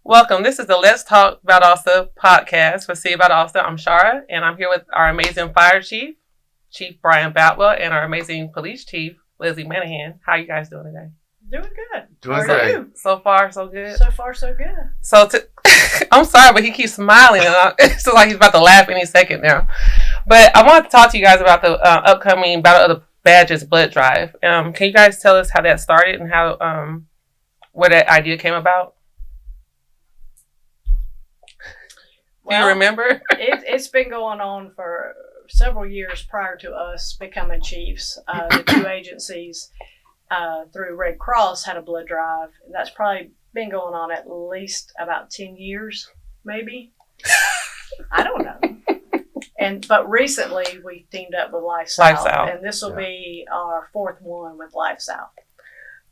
Welcome. This is the Let's Talk Valdosta podcast for City Valdosta. I'm Shara, and I'm here with our amazing fire chief, Chief Brian Boutwell, and our amazing police chief, Leslie Manahan. How are you guys doing today? Doing good. Doing great. So far, so good. So far, so good. I'm sorry, but he keeps smiling, and it's like he's about to laugh any second now. But I wanted to talk to you guys about the upcoming Battle of the Badges blood drive. Can you guys tell us how that started and how where that idea came about? Do you remember? It's been going on for several years prior to us becoming chiefs. The two agencies through Red Cross had a blood drive. That's probably been going on at least about 10 years, maybe. I don't know. But recently we teamed up with Life South, and this will be our fourth one with Life South.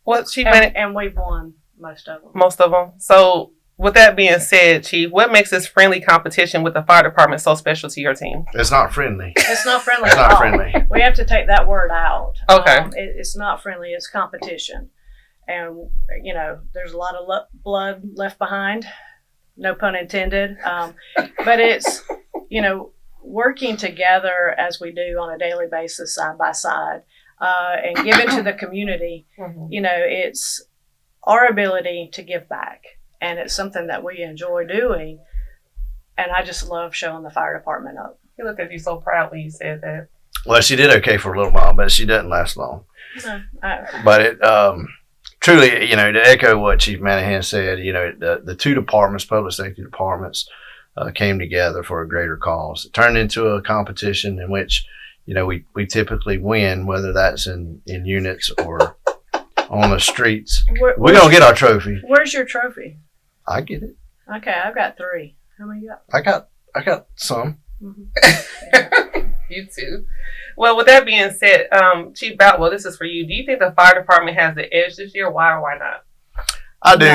And we've won most of them. Most of them. So, with that being said, Chief, what makes this friendly competition with the fire department so special to your team? It's not friendly. It's not friendly. It's not friendly. We have to take that word out. Okay. It's not friendly. It's competition, and there's a lot of blood left behind. No pun intended. But it's working together as we do on a daily basis, side by side, and giving to the community. Mm-hmm. It's our ability to give back. And it's something that we enjoy doing. And I just love showing the fire department up. You look at you so proud when you said that. Well, she did okay for a little while, but she doesn't last long. No, but it truly, to echo what Chief Manahan said, the two departments, public safety departments, came together for a greater cause. It turned into a competition in which, we typically win, whether that's in units or on the streets. We're going to get our trophy. Where's your trophy? I get it. Okay, I've got 3. How many you got? I got some. Mm-hmm. You too. Well, with that being said, Chief Boutwell, this is for you. Do you think the fire department has the edge this year? Why or why not? I do.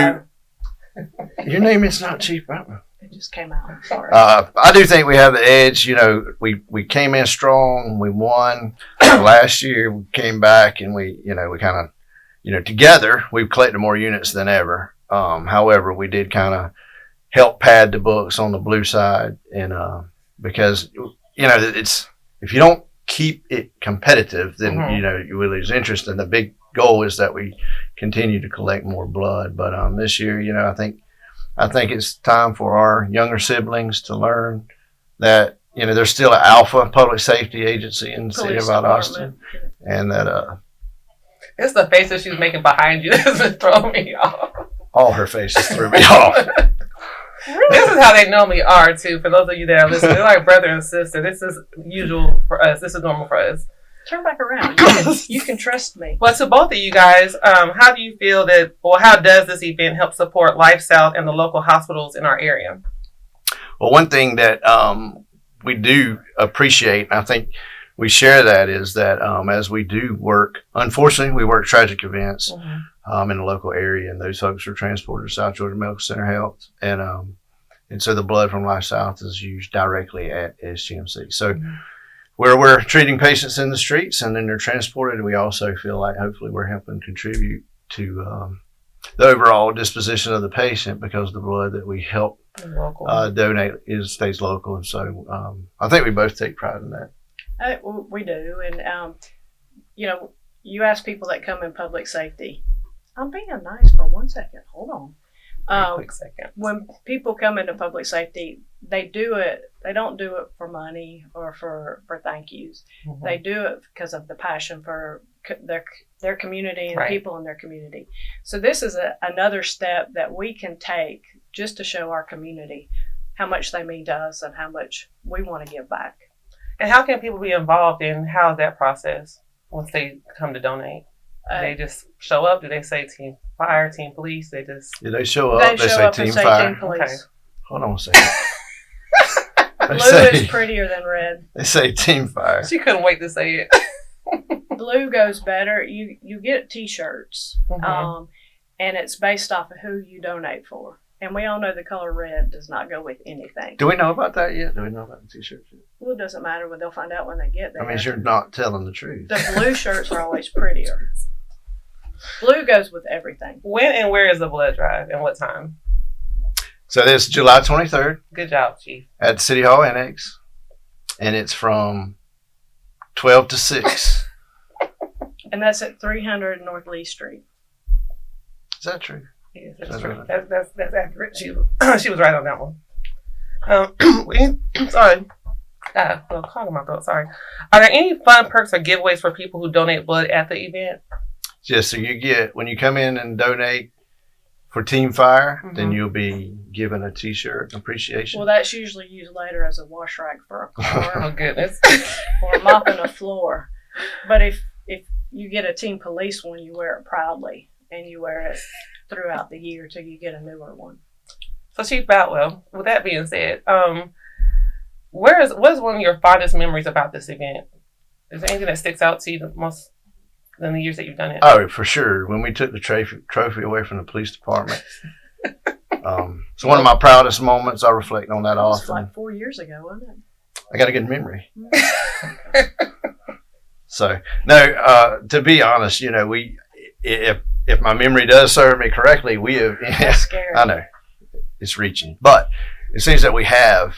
No. Your name is not Chief Boutwell. It just came out. Sorry. I do think we have the edge. We came in strong. We won last year. We came back and we kind of, together we've collected more units than ever. However, we did kind of help pad the books on the blue side, and because it's if you don't keep it competitive, then you will lose interest. And the big goal is that we continue to collect more blood. But this year, I think it's time for our younger siblings to learn that there's still an alpha public safety agency in the city of Valdosta, and that it's the faces she's making behind you that's been throwing me off. All her faces threw me off. Really? This is how they normally are, too. For those of you that are listening, they're like brother and sister. This is usual for us. This is normal for us. Turn back around. You can trust me. Well, to both of you guys, how do you feel how does this event help support Life South and the local hospitals in our area? Well, one thing that we do appreciate, and I think we share that, is that as we do work, unfortunately, we work tragic events. Mm-hmm. In the local area, and those folks are transported to South Georgia Medical Center Health, and so the blood from Life South is used directly at SGMC. So where we're treating patients in the streets and then they're transported, we also feel like hopefully we're helping contribute to the overall disposition of the patient, because the blood that we help donate stays local, and so I think we both take pride in that. We do, and you ask people that come in public safety. I'm being nice for 1 second. Hold on. Quick second. When people come into public safety, they do it. They don't do it for money or for thank yous. Mm-hmm. They do it because of the passion for their community and the people in their community. So this is another step that we can take just to show our community how much they mean to us and how much we want to give back. And how can people be involved in how's that process once they come to donate? They just show up? Do they say team fire, team police? They show up. They say team fire. Team police. Okay. Hold on a second. Blue is prettier than red. They say team fire. She couldn't wait to say it. Blue goes better. You get T-shirts, and it's based off of who you donate for. And we all know the color red does not go with anything. Do we know about that yet? Do we know about the T-shirts yet? Well, it doesn't matter. They'll find out when they get there. I mean, you're not telling the truth. The blue shirts are always prettier. Blue goes with everything. When and where is the blood drive and what time? So this is July 23rd Good job, Chief. at City Hall Annex, and it's from 12 to 6. And that's at 300 North Lee Street. Is that true? Yes, that's That's true. right. That's accurate. She was right on that one. Sorry. A little clog in my throat. Sorry. Are there any fun perks or giveaways for people who donate blood at the event? Just so you get, when you come in and donate for Team Fire, then Mhm. you'll be given a T-shirt appreciation. Well, that's usually used later as a wash rag for a Oh car goodness. or mopping a floor. But if you get a Team Police one, you wear it proudly, and you wear it throughout the year till you get a newer one. So Chief Boutwell, with that being said, what is one of your fondest memories about this event? Is there anything that sticks out to you the most in the years that you've done it? Oh, for sure. When we took the trophy away from the police department. It's one of my proudest moments. I reflect on that That was often. like 4 years ago, wasn't it? I got a good memory. So, no, to be honest, if my memory does serve me correctly, we have, That's scary. I know, it's reaching. But it seems that we have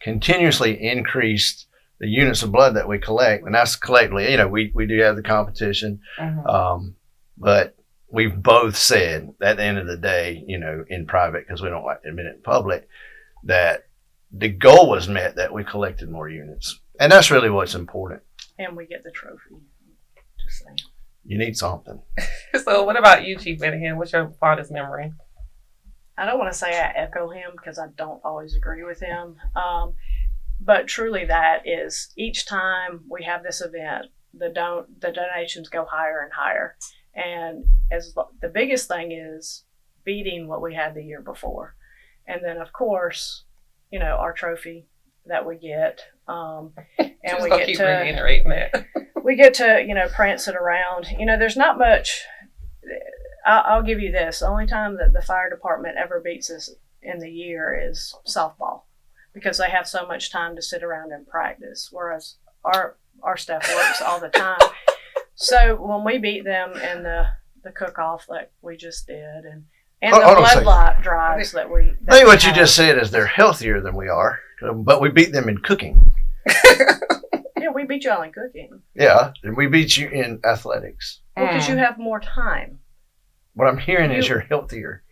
continuously increased the units of blood that we collect, and that's collectively, we do have the competition, Mhm. but we've both said at the end of the day, in private, because we don't like to admit it in public, that the goal was met, that we collected more units. And that's really what's important. And we get the trophy. Just saying. You need something. So what about you, Chief Anahan? What's your fondest memory? I don't want to say I echo him because I don't always agree with him. But truly, that is each time we have this event, the donations go higher and higher. And the biggest thing is beating what we had the year before. And then, of course, our trophy that we get. And Just we gonna get keep to reiterating that. we get to prance it around. There's not much. I'll give you this. The only time that the fire department ever beats us in the year is softball, because they have so much time to sit around and practice, whereas our staff works all the time. So when we beat them in the cook-off that we just did, and the Hold on a second. blood drives that we. I think what you just said is they're healthier than we are, but we beat them in cooking. Yeah, we beat y'all in cooking. Yeah, and we beat you in athletics. Because you have more time. What I'm hearing is you're healthier.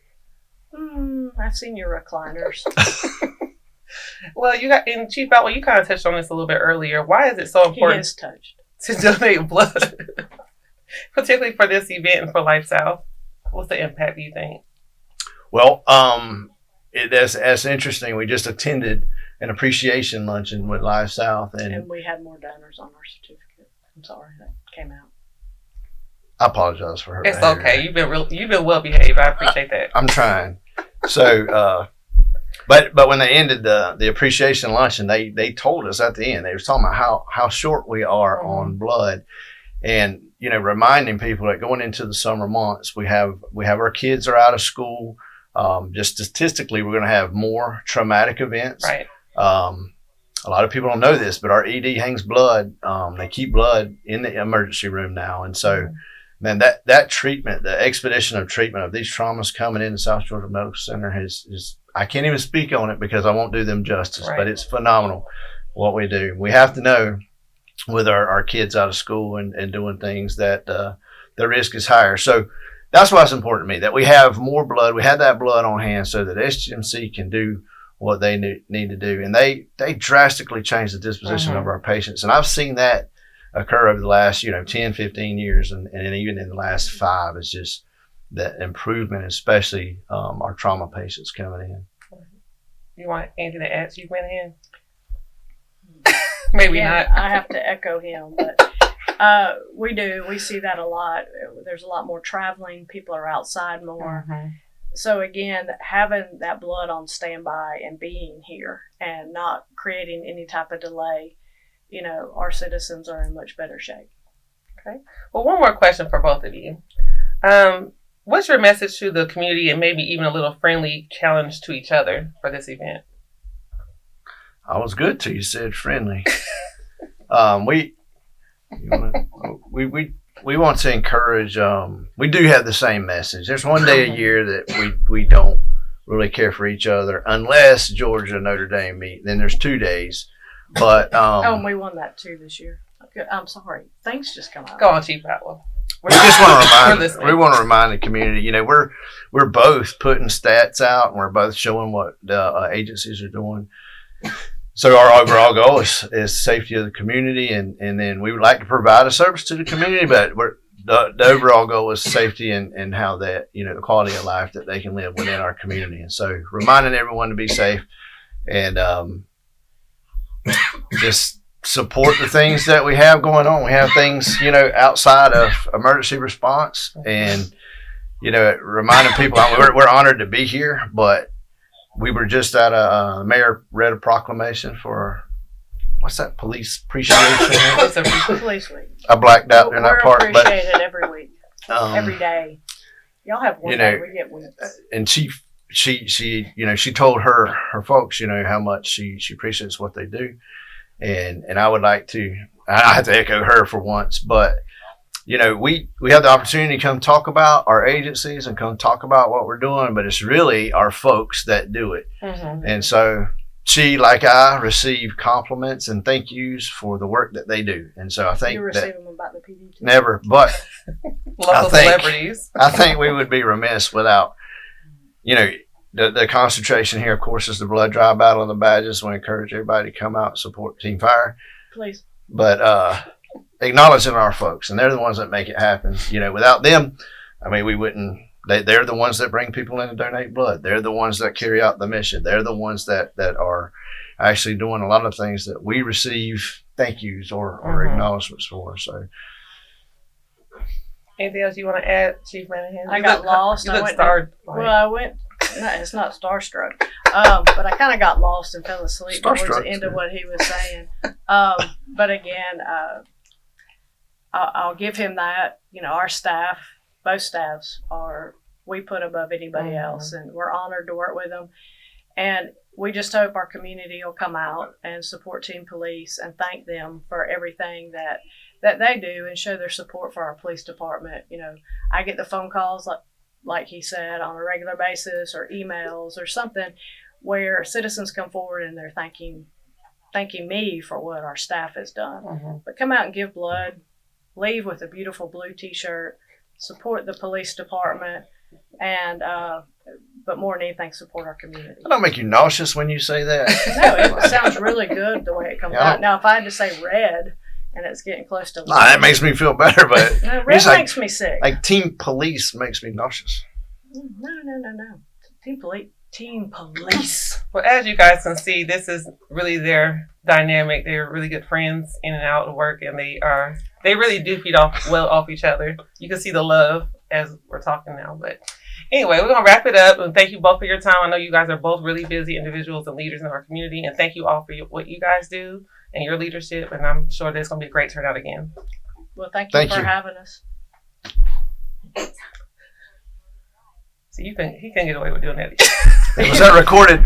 I've seen your recliners. Well, and Chief Boutwell, you kind of touched on this a little bit earlier. Why is it so He important is touched. to donate blood, particularly for this event and for Life South? What's the impact, do you think? Well, that's interesting. We just attended an appreciation luncheon with Live South, And we had more donors on our certificate. I'm sorry, that came out. I apologize for her. It's behavior. okay. You've been well behaved. I appreciate that. I'm trying. So, but when they ended the appreciation luncheon, they told us at the end, they were talking about how short we are on blood, and reminding people that going into the summer months, we have our kids are out of school. Just statistically, we're going to have more traumatic events. Right. A lot of people don't know this, but our ED hangs blood. They keep blood in the emergency room now, and so. Man, that treatment, the expedition of treatment of these traumas coming into South Georgia Medical Center is I can't even speak on it because I won't do them justice, Right. but it's phenomenal what we do. We have to know with our kids out of school and doing things that the risk is higher. So that's why it's important to me that we have more blood. We have that blood on hand so that SGMC can do what they need to do. And they drastically change the disposition of our patients. And I've seen that occur over the last 10, 15 years, and even in the last 5. It's just the improvement, especially our trauma patients coming in. You want anything to add, Chief Anahan? Maybe Yeah, not. I have to echo him, but we see that a lot. There's a lot more traveling. People are outside more. Mhm. So again, having that blood on standby and being here and not creating any type of delay, our citizens are in much better shape. Okay. Well, one more question for both of you. What's your message to the community, and maybe even a little friendly challenge to each other for this event? I was good till you said friendly. We want to encourage. We do have the same message. There's one day a year that we don't really care for each other unless Georgia and Notre Dame meet. Then there's 2 days. But and we won that too this year. I'm sorry. Things just come out. Go on, Chief Atwell. We just want to remind the community. You know, we're both putting stats out, and we're both showing what the agencies are doing. So our overall goal is safety of the community, and then we would like to provide a service to the community, but the overall goal is safety and how that, you know, the quality of life that they can live within our community. And so reminding everyone to be safe and just support the things that we have going on. We have things, you know, outside of emergency response, and, you know, reminding people, we're honored to be here, but we were just at the mayor read a proclamation for, what's that, police appreciation? Police week. I blacked out in that part. We're appreciated every week, every day. Y'all have one day, we get weeks. And she, you know, she told her folks, you know, how much she appreciates what they do. And I would like to, I have to echo her for once, but, you know, we have the opportunity to come talk about our agencies and come talk about what we're doing, but it's really our folks that do it. Mm-hmm. And so she, like I, receive compliments and thank yous for the work that they do. And so I think you receive them about the PD too? Never, but celebrities. I think we would be remiss without, you know, the concentration here, of course, is the blood drive battle of the badges. We encourage everybody to come out and support Team Fire. Please. But acknowledging our folks, and they're the ones that make it happen. You know, without them, I mean, we wouldn't. They're the ones that bring people in to donate blood. They're the ones that carry out the mission. They're the ones that are actually doing a lot of things that we receive thank yous or acknowledgments for. So. Anything else you want to add, Chief Manahan? I got lost. I went. No, it's not starstruck. But I kind of got lost and fell asleep towards the end of what he was saying. But again, I'll give him that. You know, our staff, both staffs, we put above anybody else, and we're honored to work with them. And we just hope our community will come out and support Team Police and thank them for everything that they do and show their support for our police department. You know, I get the phone calls like he said, on a regular basis, or emails or something, where citizens come forward and they're thanking me for what our staff has done. Mm-hmm. But come out and give blood, leave with a beautiful blue T-shirt, support the police department, and but more than anything, support our community. That don't make you nauseous when you say that. No, it sounds really good the way it comes out. Now, if I had to say red, and it's getting close to. That makes me feel better, but no, red makes me sick. Like Team Police makes me nauseous. No. Team Police. Well, as you guys can see, this is really their dynamic. They're really good friends in and out of work, and they really do feed off each other. You can see the love as we're talking now. But anyway, we're gonna wrap it up, and thank you both for your time. I know you guys are both really busy individuals and leaders in our community, and thank you all for what you guys do and your leadership, and I'm sure there's going to be a great turnout again. Well, thank you for having us. So he can get away with doing that. Was that recorded?